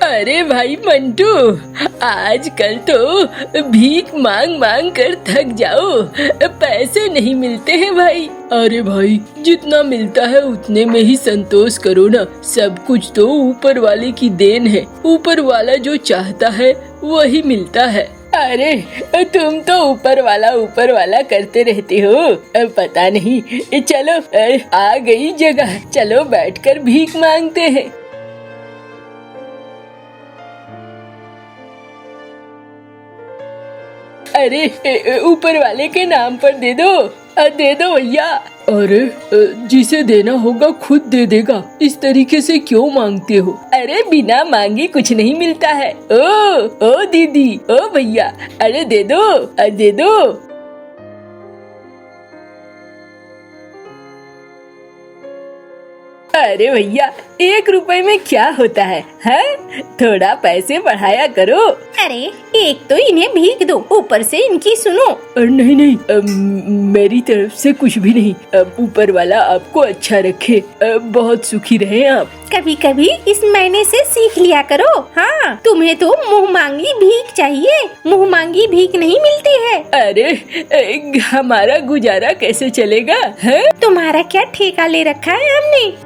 अरे भाई मंटू, आजकल तो भीख मांग मांग कर थक जाओ, पैसे नहीं मिलते हैं भाई। अरे भाई, जितना मिलता है उतने में ही संतोष करो ना। सब कुछ तो ऊपर वाले की देन है। ऊपर वाला जो चाहता है वही मिलता है। अरे तुम तो ऊपर वाला करते रहते हो, पता नहीं। चलो आ गई जगह, चलो बैठकर भीख मांगते हैं। अरे ऊपर वाले के नाम पर दे दो भैया। अरे जिसे देना होगा खुद दे देगा, इस तरीके से क्यों मांगते हो? अरे बिना मांगे कुछ नहीं मिलता है। ओ दीदी, ओ भैया, अरे दे दो। अरे भैया, 1 रुपए में क्या होता है? थोड़ा पैसे बढ़ाया करो। अरे एक तो इन्हें भीख दो, ऊपर से इनकी सुनो। नहीं, मेरी तरफ से कुछ भी नहीं। ऊपर वाला आपको अच्छा रखे, बहुत सुखी रहे आप। कभी कभी इस महीने से सीख लिया करो। हाँ, तुम्हें तो मुँह मांगी भीख चाहिए, मुँह मांगी भीख नहीं मिलती है। अरे हमारा गुजारा कैसे चलेगा? तुम्हारा क्या ठेका ले रखा है हमने?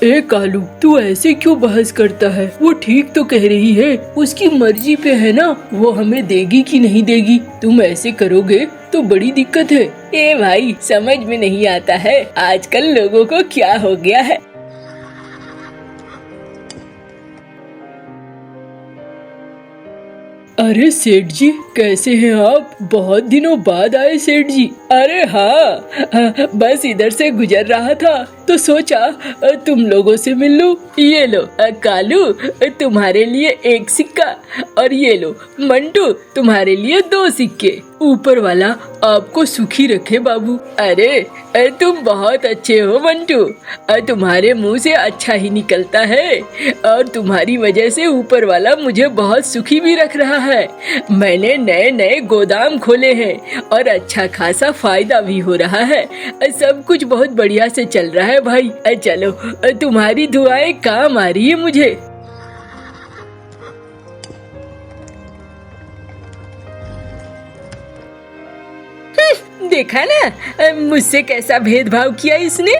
ए कालू, तू ऐसे क्यों बहस करता है? वो ठीक तो कह रही है, उसकी मर्जी पे है ना, वो हमें देगी कि नहीं देगी। तुम ऐसे करोगे तो बड़ी दिक्कत है। ए भाई, समझ में नहीं आता है आजकल लोगों को क्या हो गया है। अरे सेठ जी, कैसे हैं आप? बहुत दिनों बाद आए सेठ जी। अरे हाँ, बस इधर से गुजर रहा था तो सोचा तुम लोगों से मिल लूं। ये लो कालू, तुम्हारे लिए 1 सिक्का, और ये लो मंटू, तुम्हारे लिए 2 सिक्के। ऊपर वाला आपको सुखी रखे बाबू। अरे तुम बहुत अच्छे हो मंटू, तुम्हारे मुंह से अच्छा ही निकलता है, और तुम्हारी वजह से ऊपर वाला मुझे बहुत सुखी भी रख रहा है। मैंने नए गोदाम खोले हैं और अच्छा खासा फायदा भी हो रहा है। सब कुछ बहुत बढ़िया से चल रहा है भाई। चलो, तुम्हारी दुआएं काम आ रही है मुझे। देखा ना, मुझसे कैसा भेदभाव किया इसने।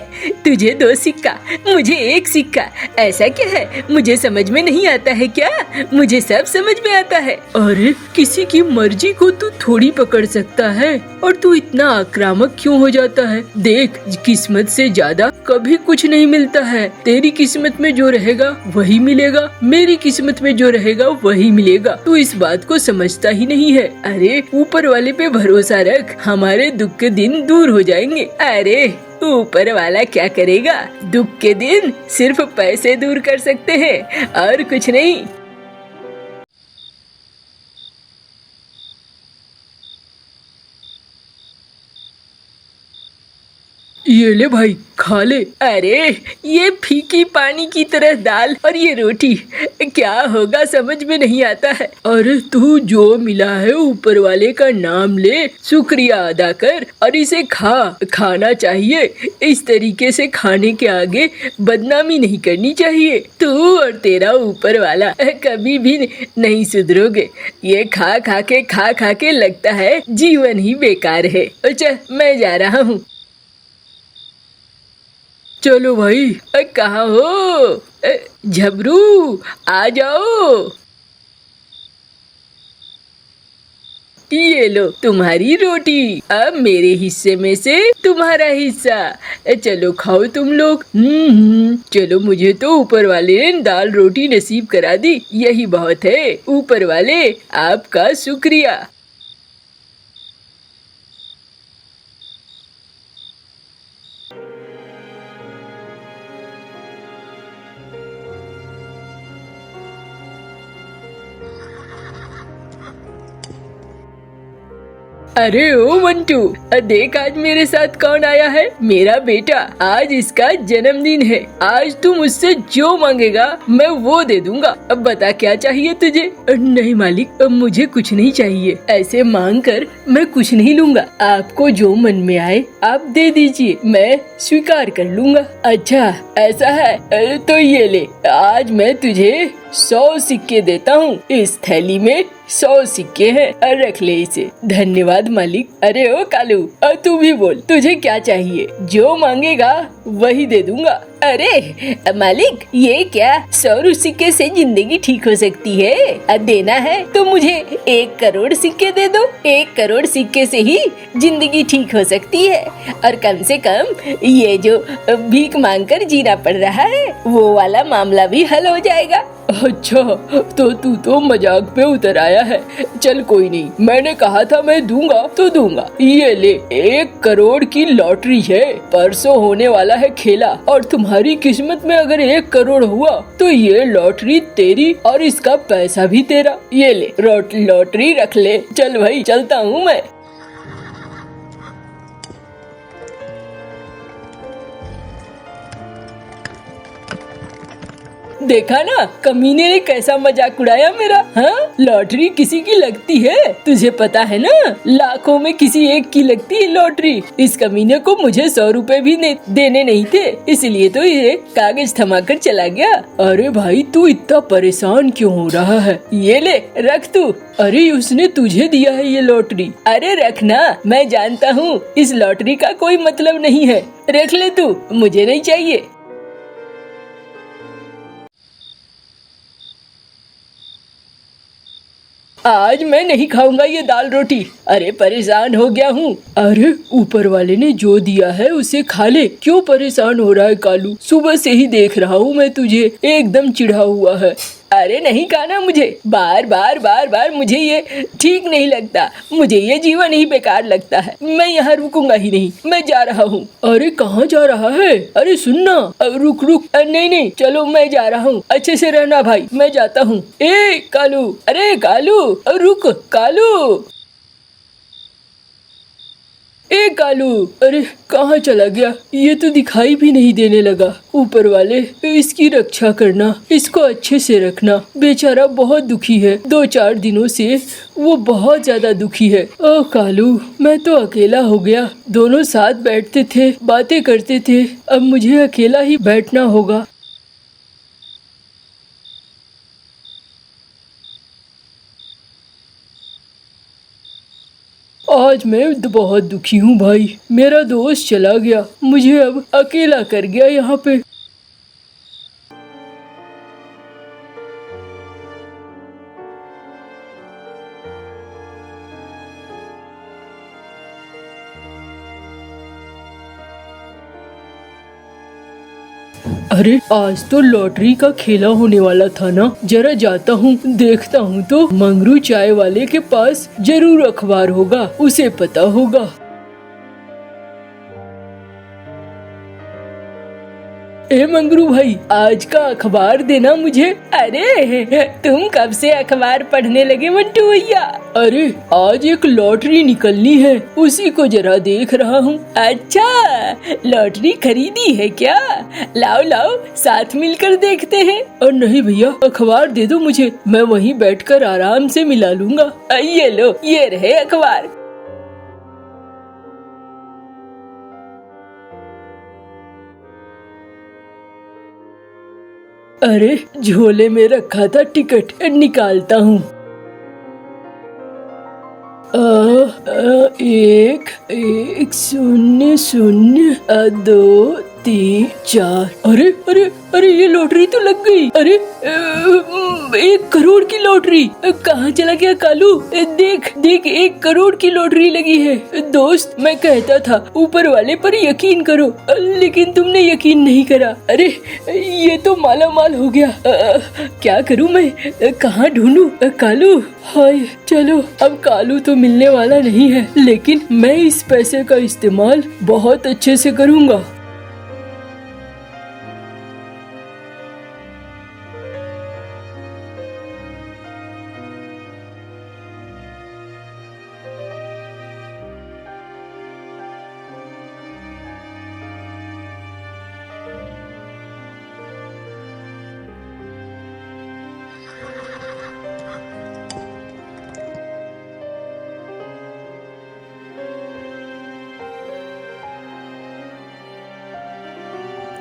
तुझे 2 सिक्का, मुझे 1 सिक्का। ऐसा क्या है, मुझे समझ में नहीं आता है क्या? मुझे सब समझ में आता है। अरे किसी की मर्जी को तू थोड़ी पकड़ सकता है, और तू इतना आक्रामक क्यों हो जाता है? देख, किस्मत से ज्यादा कभी कुछ नहीं मिलता है। तेरी किस्मत में जो रहेगा वही मिलेगा, मेरी किस्मत में जो रहेगा वही मिलेगा। तू इस बात को समझता ही नहीं है। अरे ऊपर वाले पे भरोसा रख, हमारे दुख के दिन दूर हो जाएंगे। अरे ऊपर वाला क्या करेगा? दुख के दिन सिर्फ पैसे दूर कर सकते हैं और कुछ नहीं। ये ले भाई, खा ले। अरे ये फीकी पानी की तरह दाल और ये रोटी, क्या होगा समझ में नहीं आता है। अरे तू जो मिला है ऊपर वाले का नाम ले, शुक्रिया अदा कर और इसे खाना चाहिए। इस तरीके से खाने के आगे बदनामी नहीं करनी चाहिए। तू और तेरा ऊपर वाला कभी भी नहीं सुधरोगे। ये खा के लगता है जीवन ही बेकार है। अच्छा, मैं जा रहा हूँ। चलो भाई, कहाँ हो? झबरू, आ जाओ। ये लो तुम्हारी रोटी, अब मेरे हिस्से में से तुम्हारा हिस्सा। चलो खाओ तुम लोग। चलो, मुझे तो ऊपर वाले ने दाल रोटी नसीब करा दी, यही बहुत है। ऊपर वाले, आपका शुक्रिया। अरे ओ मंटू, देख आज मेरे साथ कौन आया है। मेरा बेटा, आज इसका जन्मदिन है। आज तू मुझसे जो मांगेगा मैं वो दे दूंगा। अब बता क्या चाहिए तुझे। नहीं मालिक, अब मुझे कुछ नहीं चाहिए। ऐसे मांग कर मैं कुछ नहीं लूंगा। आपको जो मन में आए आप दे दीजिए, मैं स्वीकार कर लूंगा। अच्छा ऐसा है, तो ये ले, आज मैं तुझे 100 सिक्के देता हूँ। इस थैली में 100 सिक्के हैं, रख ले इसे। धन्यवाद मालिक। अरे ओ कालू, तू भी बोल, तुझे क्या चाहिए? जो मांगेगा वही दे दूंगा। अरे मालिक, ये क्या 100 सिक्के से जिंदगी ठीक हो सकती है? देना है तो मुझे 1 करोड़ सिक्के दे दो। 1 करोड़ सिक्के से ही जिंदगी ठीक हो सकती है, और कम से कम ये जो भीख मांग कर जीना पड़ रहा है वो वाला मामला भी हल हो जाएगा। अच्छा, तो तू तो मजाक पे उतर आया है। चल कोई नहीं, मैंने कहा था मैं दूंगा तो दूंगा। ये ले, 1 करोड़ की लॉटरी है। परसों होने वाला है खेला, और तुम्हारी किस्मत में अगर 1 करोड़ हुआ तो ये लॉटरी तेरी और इसका पैसा भी तेरा। ये ले लॉटरी रख ले। चल भाई, चलता हूँ मैं। देखा ना, कमीने ने कैसा मजाक उड़ाया मेरा। हाँ, लॉटरी किसी की लगती है, तुझे पता है ना। लाखों में किसी एक की लगती है लॉटरी। इस कमीने को मुझे 100 रुपए भी देने नहीं थे, इसलिए तो ये कागज थमा कर चला गया। अरे भाई, तू इतना परेशान क्यों हो रहा है? ये ले, रख तू। अरे उसने तुझे दिया है ये लॉटरी। अरे रखना, मैं जानता हूँ इस लॉटरी का कोई मतलब नहीं है। रख ले तू, मुझे नहीं चाहिए। आज मैं नहीं खाऊंगा ये दाल रोटी। अरे परेशान हो गया हूँ। अरे ऊपर वाले ने जो दिया है उसे खा ले। क्यों परेशान हो रहा है कालू? सुबह से ही देख रहा हूँ मैं तुझे एकदम चिढ़ा हुआ है। अरे नहीं खाना मुझे। बार बार मुझे ये ठीक नहीं लगता। मुझे ये जीवन ही बेकार लगता है। मैं यहाँ रुकूंगा ही नहीं, मैं जा रहा हूँ। अरे कहाँ जा रहा है? अरे सुनना, रुक। नहीं, चलो मैं जा रहा हूँ। अच्छे से रहना भाई, मैं जाता हूँ। ए कालू, अरे कालू, रुक कालू। ए कालू, अरे कहाँ चला गया? ये तो दिखाई भी नहीं देने लगा। ऊपर वाले, इसकी रक्षा करना, इसको अच्छे से रखना। बेचारा बहुत दुखी है, 2-4 दिनों से वो बहुत ज्यादा दुखी है। ओह कालू, मैं तो अकेला हो गया। दोनों साथ बैठते थे, बातें करते थे, अब मुझे अकेला ही बैठना होगा। आज मैं बहुत दुखी हूँ भाई। मेरा दोस्त चला गया, मुझे अब अकेला कर गया यहाँ पे। अरे आज तो लॉटरी का खेला होने वाला था ना। जरा जाता हूँ, देखता हूँ तो मंगरू चाय वाले के पास जरूर अखबार होगा, उसे पता होगा। ए मंगरू भाई, आज का अखबार देना मुझे। अरे तुम कब से अखबार पढ़ने लगे मंटू भैया? अरे आज एक लॉटरी निकलनी है, उसी को जरा देख रहा हूँ। अच्छा, लॉटरी खरीदी है क्या? लाओ साथ मिलकर देखते हैं। और नहीं भैया, अखबार दे दो मुझे, मैं वहीं बैठकर आराम से मिला लूंगा। ये लो, ये रहे अखबार। अरे झोले में रखा था टिकट, निकालता हूँ। 1 0 0 2 3 4। अरे ये लॉटरी तो लग गई। अरे 1 करोड़ की लॉटरी। कहाँ चला गया कालू? देख 1 करोड़ की लॉटरी लगी है। दोस्त, मैं कहता था ऊपर वाले पर यकीन करो, लेकिन तुमने यकीन नहीं करा। अरे ये तो माला माल हो गया। क्या करूँ मैं? कहाँ ढूंढूं कालू? हाय, चलो अब कालू तो मिलने वाला नहीं है, लेकिन मैं इस पैसे का इस्तेमाल बहुत अच्छे से करूँगा।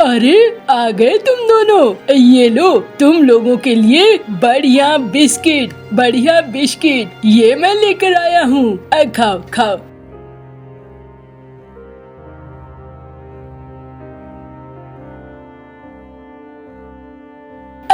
अरे आ गए तुम दोनों। ये लो तुम लोगों के लिए बढ़िया बिस्किट ये मैं लेकर आया हूँ। खाओ खाओ।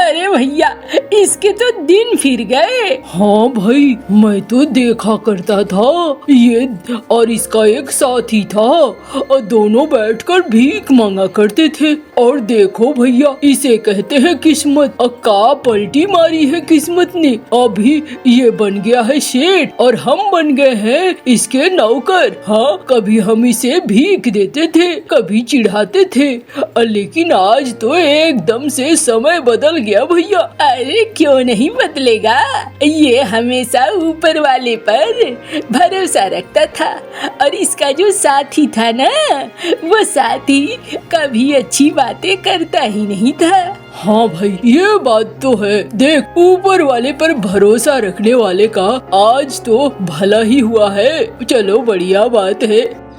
अरे भैया इसके तो दिन फिर गए। हाँ भाई मैं तो देखा करता था ये और इसका एक साथी था और दोनों बैठकर भीख मांगा करते थे। और देखो भैया इसे कहते हैं किस्मत। और का पलटी मारी है किस्मत ने। अभी ये बन गया है सेठ और हम बन गए हैं इसके नौकर। हाँ कभी हम इसे भीख देते थे कभी चिढ़ाते थे लेकिन आज तो एकदम से समय बदल गया भैया। अरे क्यों नहीं बदलेगा, ये हमेशा ऊपर वाले पर भरोसा रखता था। और इसका जो साथी था ना वो साथी कभी अच्छी बातें करता ही नहीं था। हाँ भाई ये बात तो है। देख ऊपर वाले पर भरोसा रखने वाले का आज तो भला ही हुआ है। चलो बढ़िया बात है।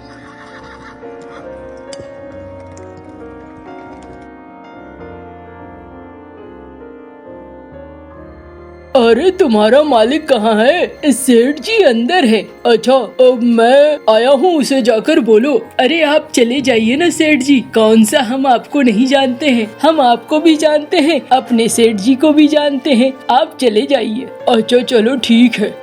अरे तुम्हारा मालिक कहाँ है? सेठ जी अंदर है। अच्छा अब मैं आया हूँ उसे जाकर बोलो। अरे आप चले जाइए ना सेठ जी। कौन सा हम आपको नहीं जानते हैं, हम आपको भी जानते हैं अपने सेठ जी को भी जानते हैं। आप चले जाइए। अच्छा चलो ठीक है।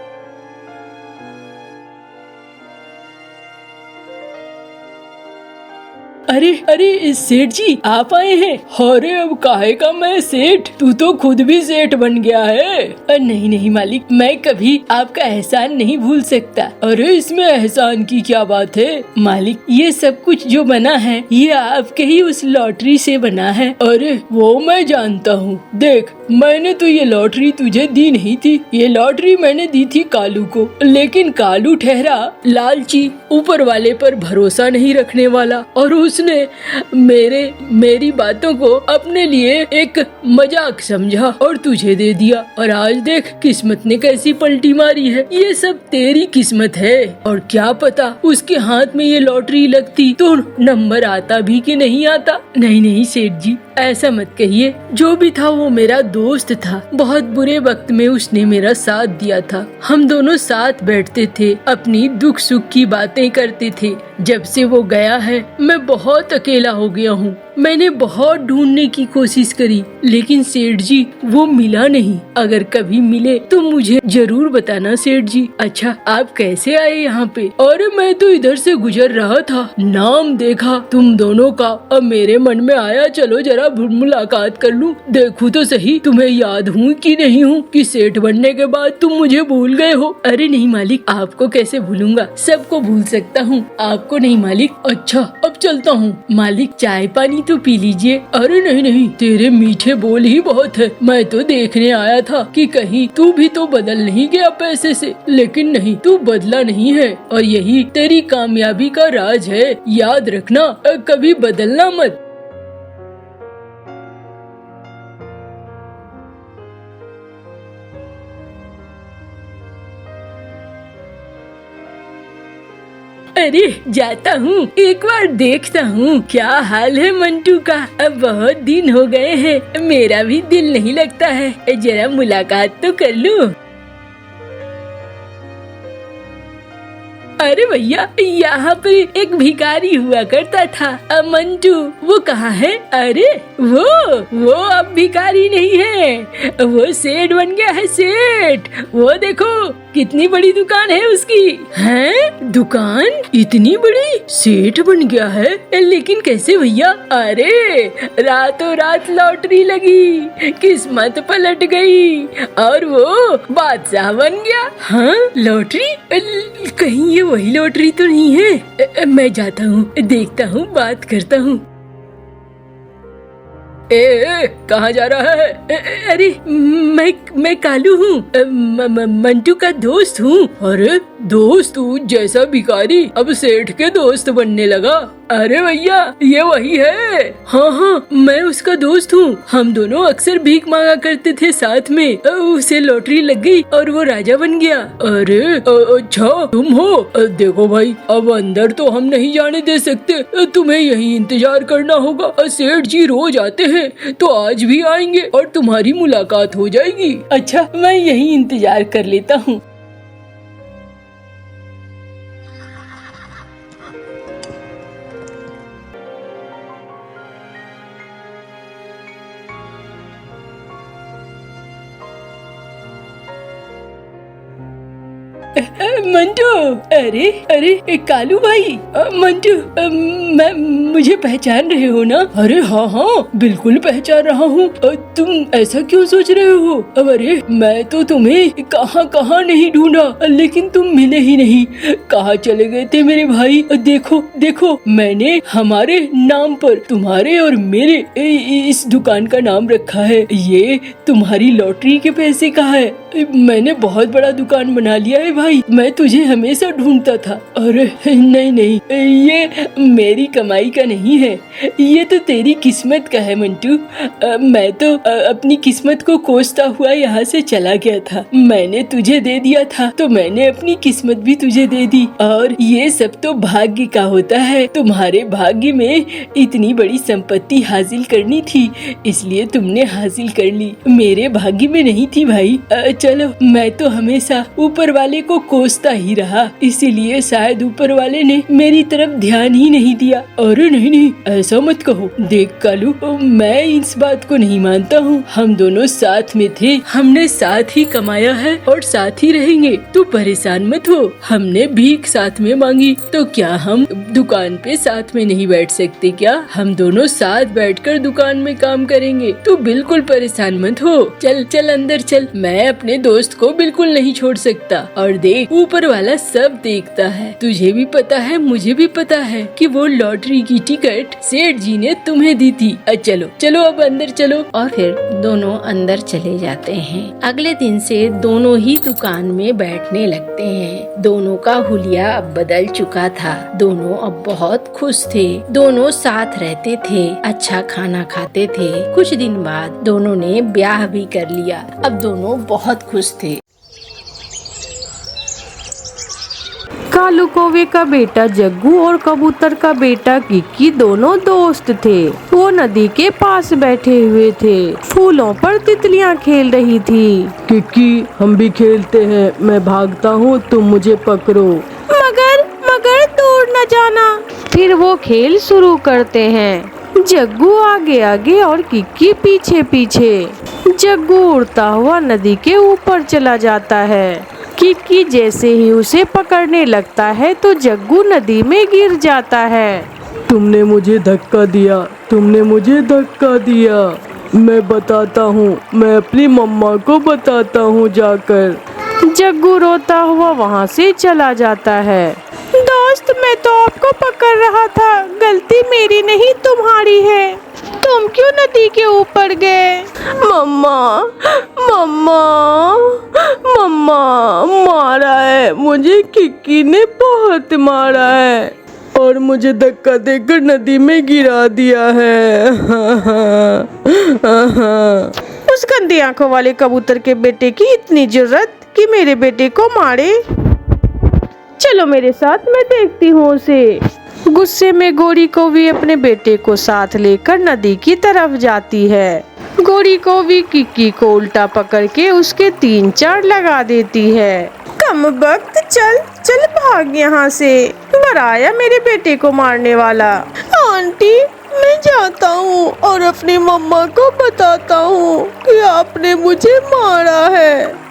अरे सेठ जी आप आए हैं। अरे अब काहे का मैं सेठ, तू तो खुद भी सेठ बन गया है। नहीं मालिक मैं कभी आपका एहसान नहीं भूल सकता। अरे इसमें एहसान की क्या बात है मालिक, ये सब कुछ जो बना है ये आपके ही उस लॉटरी से बना है। अरे वो मैं जानता हूँ। देख मैंने तो ये लॉटरी तुझे दी नहीं थी, ये लॉटरी मैंने दी थी कालू को। लेकिन कालू ठहरा लालची, ऊपर वाले पर भरोसा नहीं रखने वाला और उसने मेरी बातों को अपने लिए एक मजाक समझा और तुझे दे दिया। और आज देख किस्मत ने कैसी पलटी मारी है। ये सब तेरी किस्मत है। और क्या पता उसके हाथ में ये लॉटरी लगती तो नंबर आता भी कि नहीं आता। नहीं सेठ जी ऐसा मत कहिए। जो भी था वो मेरा दोस्त था। बहुत बुरे वक्त में उसने मेरा साथ दिया था। हम दोनों साथ बैठते थे, अपनी दुख सुख की बातें करते थे। जब से वो गया है मैं बहुत अकेला हो गया हूँ। मैंने बहुत ढूंढने की कोशिश करी लेकिन सेठ जी वो मिला नहीं। अगर कभी मिले तो मुझे जरूर बताना सेठ जी। अच्छा आप कैसे आए यहाँ पे? और मैं तो इधर से गुजर रहा था, नाम देखा तुम दोनों का। अब मेरे मन में आया चलो जरा मुलाकात कर लूं, देखूं तो सही तुम्हें याद हूँ कि नहीं हूँ कि सेठ बनने के बाद तुम मुझे भूल गए हो। अरे नहीं मालिक आपको कैसे भूलूंगा, सबको भूल सकता हूँ, आपको नहीं मालिक। अच्छा अब चलता हूँ मालिक, चाय पानी तो पी लीजिए। अरे नहीं तेरे मीठे बोल ही बहुत है। मैं तो देखने आया था कि कहीं तू भी तो बदल नहीं गया पैसे से, लेकिन नहीं तू बदला नहीं है और यही तेरी कामयाबी का राज है। याद रखना कभी बदलना मत। अरे जाता हूँ एक बार देखता हूँ क्या हाल है मंटू का। अब बहुत दिन हो गए हैं, मेरा भी दिल नहीं लगता है, जरा मुलाकात तो कर लूँ। अरे भैया यहाँ पर एक भिखारी हुआ करता था मंटू, वो कहाँ है? अरे वो अब भिखारी नहीं है, वो सेठ बन गया है सेठ। वो देखो कितनी बड़ी दुकान है उसकी। हैं दुकान इतनी बड़ी, सेठ बन गया है। लेकिन कैसे भैया? अरे रातों रात लॉटरी लगी, किस्मत पलट गई और वो बादशाह बन गया। हाँ लॉटरी, कहीं ये वही लॉटरी तो नहीं है? मैं जाता हूँ देखता हूँ बात करता हूँ। कहाँ जा रहा है? अरे मैं कालू हूँ, मंटू का दोस्त हूँ। अरे दोस्त तू जैसा भिखारी अब सेठ के दोस्त बनने लगा। अरे भैया ये वही है। हाँ मैं उसका दोस्त हूँ। हम दोनों अक्सर भीख मांगा करते थे साथ में। उसे लॉटरी लग गई और वो राजा बन गया। अरे अच्छा तुम हो? देखो भाई अब अंदर तो हम नहीं जाने दे सकते, तुम्हें यही इंतजार करना होगा। सेठ जी रोज आते हैं तो आज भी आएंगे और तुम्हारी मुलाकात हो जाएगी। अच्छा मैं यही इंतजार कर लेता हूँ। मंटू, अरे कालू भाई, मंटू मुझे पहचान रहे हो ना? अरे हाँ बिल्कुल पहचान रहा हूँ। तुम ऐसा क्यों सोच रहे हो? अरे मैं तो तुम्हें कहाँ नहीं ढूंढा, लेकिन तुम मिले ही नहीं। कहाँ चले गए थे मेरे भाई? देखो मैंने हमारे नाम पर तुम्हारे और मेरे इस दुकान का नाम रखा है। ये तुम्हारी लॉटरी के पैसे का है। मैंने बहुत बड़ा दुकान बना लिया है भाई। मैं तुझे हमेशा ढूंढता था। अरे नहीं, ये मेरी कमाई का नहीं है, ये तो तेरी किस्मत का है मंटू। मैं तो अपनी किस्मत को कोसता हुआ यहाँ से चला गया था। मैंने तुझे दे दिया था तो मैंने अपनी किस्मत भी तुझे दे दी। और ये सब तो भाग्य का होता है। तुम्हारे भाग्य में इतनी बड़ी संपत्ति हासिल करनी थी, इसलिए तुमने हासिल कर ली। मेरे भाग्य में नहीं थी भाई। चलो मैं तो हमेशा ऊपर वाले को कोसता ही रहा, इसीलिए शायद ऊपर वाले ने मेरी तरफ ध्यान ही नहीं दिया। अरे नहीं ऐसा मत कहो। देख कालू, मैं इस बात को नहीं मानता हूँ। हम दोनों साथ में थे, हमने साथ ही कमाया है और साथ ही रहेंगे। तू परेशान मत हो। हमने भीख साथ में मांगी तो क्या हम दुकान पे साथ में नहीं बैठ सकते क्या? हम दोनों साथ बैठकर दुकान में काम करेंगे। तू बिल्कुल परेशान मत हो। चल अंदर चल। मैं अपने दोस्त को बिल्कुल नहीं छोड़ सकता। और देख ऊपर वाला सब देखता है। तुझे भी पता है, मुझे भी पता है कि वो लॉटरी की टिकट सेठ जी ने तुम्हें दी थी। चलो अब अंदर चलो। और फिर दोनों अंदर चले जाते हैं। अगले दिन से दोनों ही दुकान में बैठने लगते हैं। दोनों का हुलिया अब बदल चुका था। दोनों अब बहुत खुश थे। दोनों साथ रहते थे, अच्छा खाना खाते थे। कुछ दिन बाद दोनों ने ब्याह भी कर लिया। अब दोनों बहुत खुश थे। कालू कौवे का बेटा जग्गू और कबूतर का बेटा किक्की दोनों दोस्त थे। वो नदी के पास बैठे हुए थे। फूलों पर तितलियां खेल रही थी। किक्की हम भी खेलते हैं, मैं भागता हूँ तुम मुझे पकड़ो। मगर दूर न जाना। फिर वो खेल शुरू करते हैं। जग्गू आगे आगे और किक्की पीछे पीछे। जग्गू उड़ता हुआ नदी के ऊपर चला जाता है। किक्की जैसे ही उसे पकड़ने लगता है तो जग्गू नदी में गिर जाता है। तुमने मुझे धक्का दिया। मैं बताता हूँ, मैं अपनी मम्मा को बताता हूँ जाकर। जग्गू रोता हुआ वहाँ से चला जाता है। दोस्त मैं तो आपको पकड़ रहा था, गलती मेरी नहीं तुम्हारी है। तुम क्यों नदी के ऊपर गए? मम्मा मारा है मुझे, किक्की ने बहुत मारा है और मुझे धक्का देकर नदी में गिरा दिया है। उस गंदी आंखों वाले कबूतर के बेटे की इतनी जुर्रत कि मेरे बेटे को मारे। चलो मेरे साथ, मैं देखती हूँ उसे। गुस्से में गोरी कौवी अपने बेटे को साथ लेकर नदी की तरफ जाती है। गोरी कौवी किक्की को उल्टा पकड़ के उसके 3 चार लगा देती है। कमबख्त, चल भाग यहाँ से, बराया मेरे बेटे को मारने वाला। आंटी मैं जाता हूँ और अपनी मम्मा को बताता हूँ कि आपने मुझे मारा है।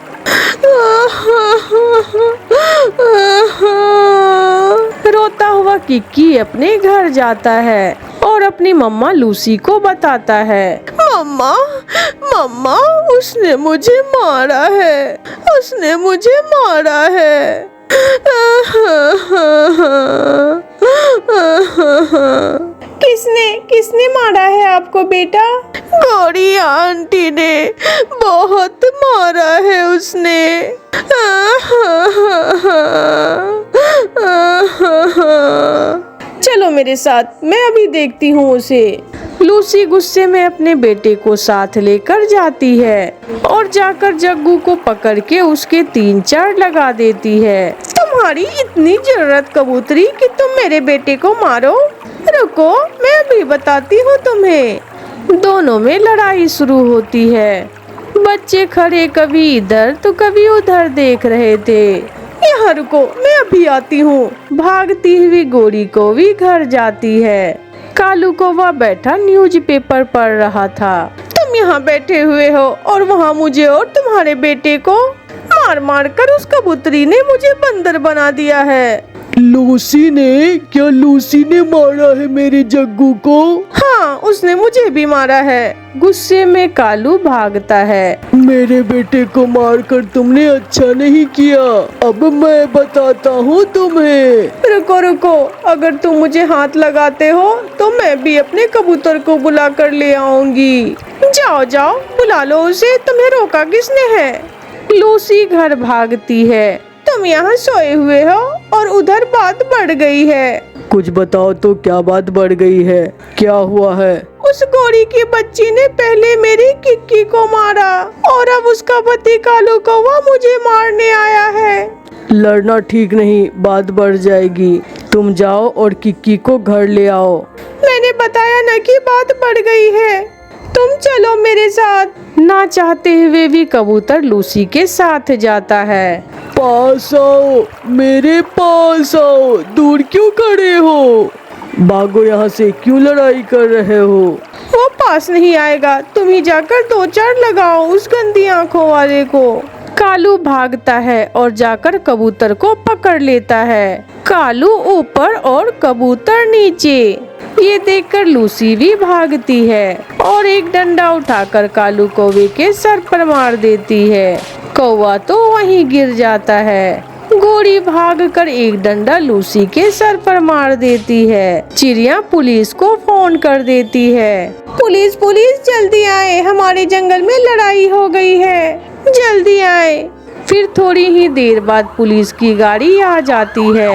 रोता हुआ किक्की अपने घर जाता है और अपनी मम्मा लूसी को बताता है। मम्मा उसने मुझे मारा है। किसने मारा है आपको बेटा? गौरी आंटी ने बहुत मारा है उसने। चलो मेरे साथ, मैं अभी देखती हूँ उसे। लूसी गुस्से में अपने बेटे को साथ लेकर जाती है और जाकर जग्गू को पकड़ के उसके 3-4 लगा देती है। तुम्हारी इतनी जरूरत कबूतरी कि तुम मेरे बेटे को मारो? रुको, मैं अभी बताती हूँ तुम्हें। दोनों में लड़ाई शुरू होती है। बच्चे खड़े कभी इधर तो कभी उधर देख रहे थे। यहाँ रुको, मैं अभी आती हूँ। भागती हुई गौरी को भी घर जाती है। कालू कौवा बैठा न्यूज़पेपर पढ़ रहा था। तुम यहाँ बैठे हुए हो और वहाँ मुझे और तुम्हारे बेटे को मार मार कर उस कबूतरी ने मुझे बंदर बना दिया है। लूसी ने? क्या लूसी ने मारा है मेरे जग्गू को? हाँ, उसने मुझे भी मारा है। गुस्से में कालू भागता है। मेरे बेटे को मारकर तुमने अच्छा नहीं किया, अब मैं बताता हूँ तुम्हें। रुको रुको, अगर तुम मुझे हाथ लगाते हो तो मैं भी अपने कबूतर को बुला कर ले आऊंगी। जाओ जाओ, बुला लो उसे, तुम्हें रोका किसने है? लूसी घर भागती है। तुम यहाँ सोए हुए हो और उधर बात बढ़ गई है। कुछ बताओ तो, क्या बात बढ़ गई है? क्या हुआ है? उस गौरी की बच्ची ने पहले मेरी किक्की को मारा और अब उसका पति कालू कौवा मुझे मारने आया है। लड़ना ठीक नहीं, बात बढ़ जाएगी। तुम जाओ और किक्की को घर ले आओ। मैंने बताया न कि बात बढ़ गई है। तुम चलो मेरे साथ। ना चाहते हुए भी कबूतर लूसी के साथ जाता है। पास आओ, मेरे पास आओ, दूर क्यों खड़े हो? भागो यहाँ से, क्यों लड़ाई कर रहे हो? वो पास नहीं आएगा, तुम ही जाकर 2-4 लगाओ उस गंदी आंखों वाले को। कालू भागता है और जाकर कबूतर को पकड़ लेता है। कालू ऊपर और कबूतर नीचे। ये देखकर लूसी भी भागती है और एक डंडा उठाकर कालू कौवे के सर पर मार देती है। कौवा तो वहीं गिर जाता है। गौरी भागकर एक डंडा लूसी के सर पर मार देती है। चिड़िया पुलिस को फोन कर देती है। पुलिस पुलिस, जल्दी आए, हमारे जंगल में लड़ाई हो गई है, जल्दी आए। फिर थोड़ी ही देर बाद पुलिस की गाड़ी आ जाती है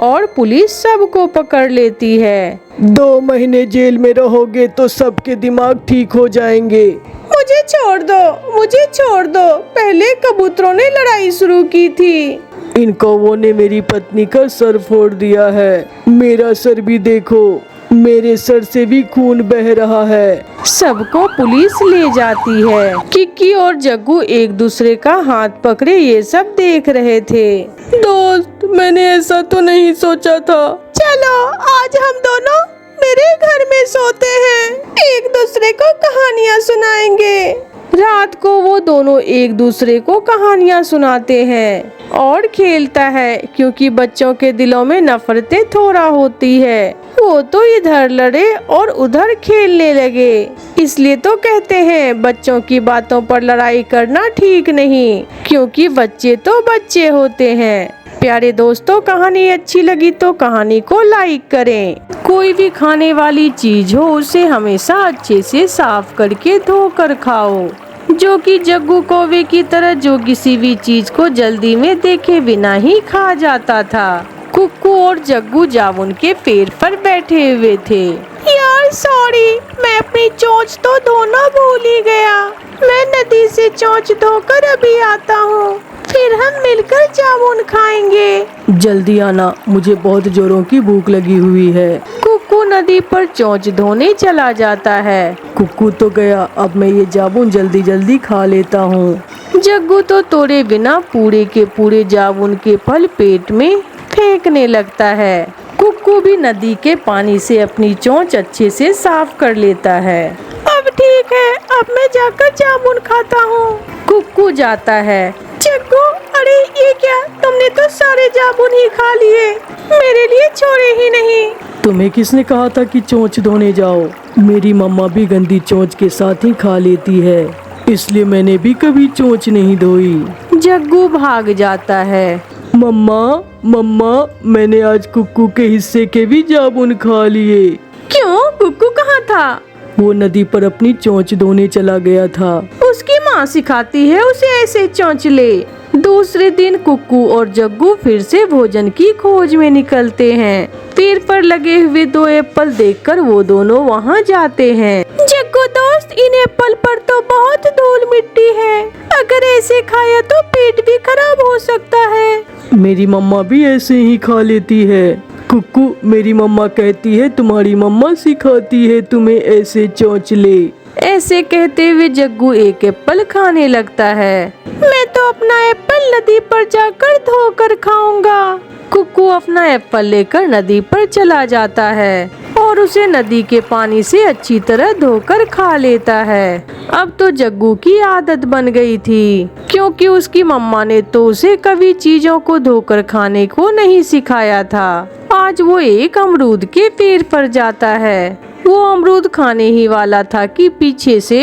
और पुलिस सबको पकड़ लेती है। 2 महीने जेल में रहोगे तो सबके दिमाग ठीक हो जाएंगे। मुझे छोड़ दो, मुझे छोड़ दो। पहले कबूतरों ने लड़ाई शुरू की थी। इन कौवों ने मेरी पत्नी का सर फोड़ दिया है। मेरा सर भी देखो, मेरे सर से भी खून बह रहा है। सबको पुलिस ले जाती है। किक्की और जग्गू एक दूसरे का हाथ पकड़े ये सब देख रहे थे। दोस्त, मैंने ऐसा तो नहीं सोचा था। चलो आज हम दोनों मेरे घर में सोते हैं, एक दूसरे को कहानियाँ सुनाएंगे। रात को वो दोनों एक दूसरे को कहानियाँ सुनाते हैं और खेलता है, क्योंकि बच्चों के दिलों में नफरतें थोड़ा होती है। वो तो इधर लड़े और उधर खेलने लगे। इसलिए तो कहते हैं बच्चों की बातों पर लड़ाई करना ठीक नहीं, क्योंकि बच्चे तो बच्चे होते हैं। प्यारे दोस्तों, कहानी अच्छी लगी तो कहानी को लाइक करें। कोई भी खाने वाली चीज हो उसे हमेशा अच्छे से साफ करके धोकर खाओ, जो कि जग्गू कौवे की तरह जो किसी भी चीज को जल्दी में देखे बिना ही खा जाता था। कुक्कू और जग्गू जामुन के पेड़ पर बैठे हुए थे। यार सॉरी, मैं अपनी चोंच तो धोना भूल ही गया। मैं नदी से चोंच धोकर अभी आता हूँ, फिर हम मिलकर जामुन खाएंगे। जल्दी आना, मुझे बहुत जोरों की भूख लगी हुई है। कुक्कू नदी पर चोंच धोने चला जाता है। कुक्कू तो गया, अब मैं ये जामुन जल्दी जल्दी खा लेता हूँ। जग्गू तो तोड़े बिना पूरे के पूरे जामुन के फल पेट में फेंकने लगता है। कुक्कू भी नदी के पानी से अपनी चोंच अच्छे से साफ कर लेता है। अब ठीक है, अब मैं जाकर जामुन खाता हूँ। कुक्कू जाता है। जग्गू, अरे ये क्या, तुमने तो सारे जामुन ही खा लिए, मेरे लिए छोड़े ही नहीं। तुम्हें किसने कहा था कि चोंच धोने जाओ? मेरी मम्मा भी गंदी चोंच के साथ ही खा लेती है, इसलिए मैंने भी कभी चोंच नहीं धोई। जग्गू भाग जाता है। मम्मा मम्मा, मैंने आज कुक्कू के हिस्से के भी जामुन खा लिए। क्यों कुक्कू कहाँ था? वो नदी पर अपनी चोंच धोने चला गया था। उसकी माँ सिखाती है उसे ऐसे चौंचले। दूसरे दिन कुक्कू और जग्गू फिर से भोजन की खोज में निकलते हैं। पेड़ पर लगे हुए 2 एप्पल देखकर वो दोनों वहाँ जाते हैं। जग्गू दोस्त, इन एप्पल पर तो बहुत धूल मिट्टी है, अगर ऐसे खाया तो पेट भी खराब हो सकता है। मेरी मम्मा भी ऐसे ही खा लेती है। कुक्कू, मेरी मम्मा कहती है तुम्हारी मम्मा सिखाती है तुम्हें ऐसे चोंचले। ऐसे कहते हुए जग्गू एक एप्पल खाने लगता है। मैं तो अपना एप्पल नदी पर जाकर धोकर खाऊंगा। कुक्कू अपना एप्पल लेकर नदी पर चला जाता है और उसे नदी के पानी से अच्छी तरह धोकर खा लेता है। अब तो जग्गू की आदत बन गई थी, क्योंकि उसकी मम्मा ने तो उसे कभी चीजों को धोकर खाने को नहीं सिखाया था। आज वो एक अमरूद के पेड़ पर जाता है। वो अमरूद खाने ही वाला था कि पीछे से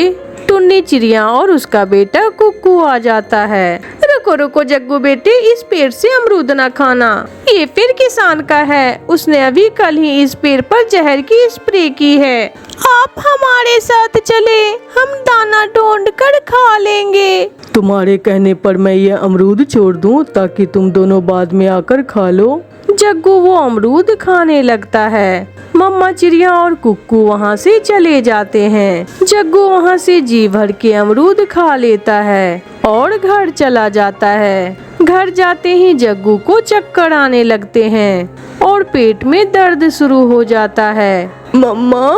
टुन्नी चिड़िया और उसका बेटा कुक्कू आ जाता है। रुको रुको जग्गू बेटे, इस पेड़ से अमरूद ना खाना, ये पेड़ किसान का है, उसने अभी कल ही इस पेड़ पर जहर की स्प्रे की है। आप हमारे साथ चले, हम दाना ढूंढ कर खा लेंगे। तुम्हारे कहने पर मैं ये अमरूद छोड़ दूं ताकि तुम दोनों बाद में आकर खा लो। जग्गू वो अमरूद खाने लगता है। मम्मा चिड़िया और कुक्कू वहाँ से चले जाते हैं। जग्गू वहाँ से जी भर के अमरूद खा लेता है और घर चला जाता है। घर जाते ही जग्गू को चक्कर आने लगते हैं और पेट में दर्द शुरू हो जाता है। मम्मा,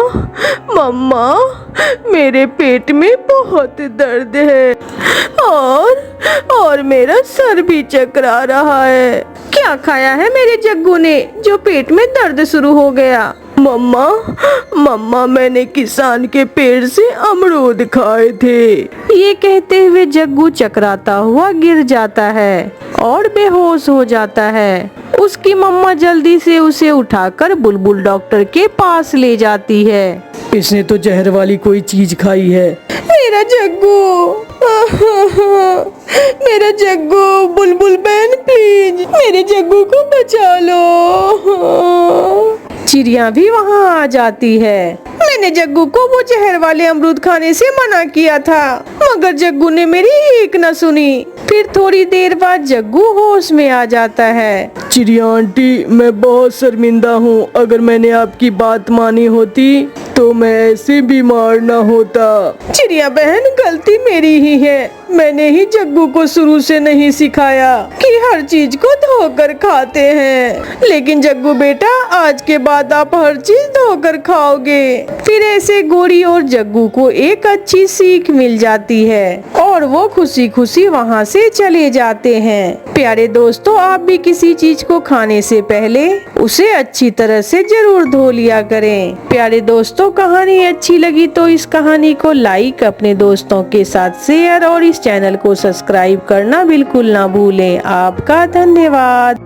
मम्मा, मेरे पेट में बहुत दर्द है और मेरा सर भी चकरा रहा है। क्या खाया है मेरे जग्गू ने जो पेट में दर्द शुरू हो गया? मम्मा, मैंने किसान के पेड़ से अमरूद खाए थे। ये कहते हुए जग्गू चकराता हुआ गिर जाता है और बेहोश हो जाता है। उसकी मम्मा जल्दी से उसे उठाकर बुलबुल डॉक्टर के पास ले जाती है। इसने तो जहर वाली कोई चीज खाई है। मेरा जग्गू, मेरा जग्गू, बुलबुल बहन प्लीज मेरे जग्गू को बचा लो। चिड़िया भी वहाँ आ जाती है। मैंने जग्गू को वो जहर वाले अमरूद खाने से मना किया था, मगर जग्गू ने मेरी एक न सुनी। फिर थोड़ी देर बाद जग्गू होश में आ जाता है। चिड़िया आंटी, मैं बहुत शर्मिंदा हूँ। अगर मैंने आपकी बात मानी होती तो मैं ऐसे बीमार न होता। चिड़िया बहन, गलती मेरी ही है। मैंने ही जग्गू को शुरू से नहीं सिखाया कि हर चीज को धोकर खाते हैं। लेकिन जग्गू बेटा, आज के बाद आप हर चीज धोकर खाओगे। फिर ऐसे गोरी और जग्गू को एक अच्छी सीख मिल जाती है और वो खुशी खुशी वहाँ से चले जाते हैं। प्यारे दोस्तों, आप भी किसी चीज को खाने से पहले उसे अच्छी तरह से जरूर धो लिया करें। प्यारे दोस्तों, कहानी अच्छी लगी तो इस कहानी को लाइक, अपने दोस्तों के साथ शेयर और इस चैनल को सब्सक्राइब करना बिल्कुल ना भूलें। आपका धन्यवाद।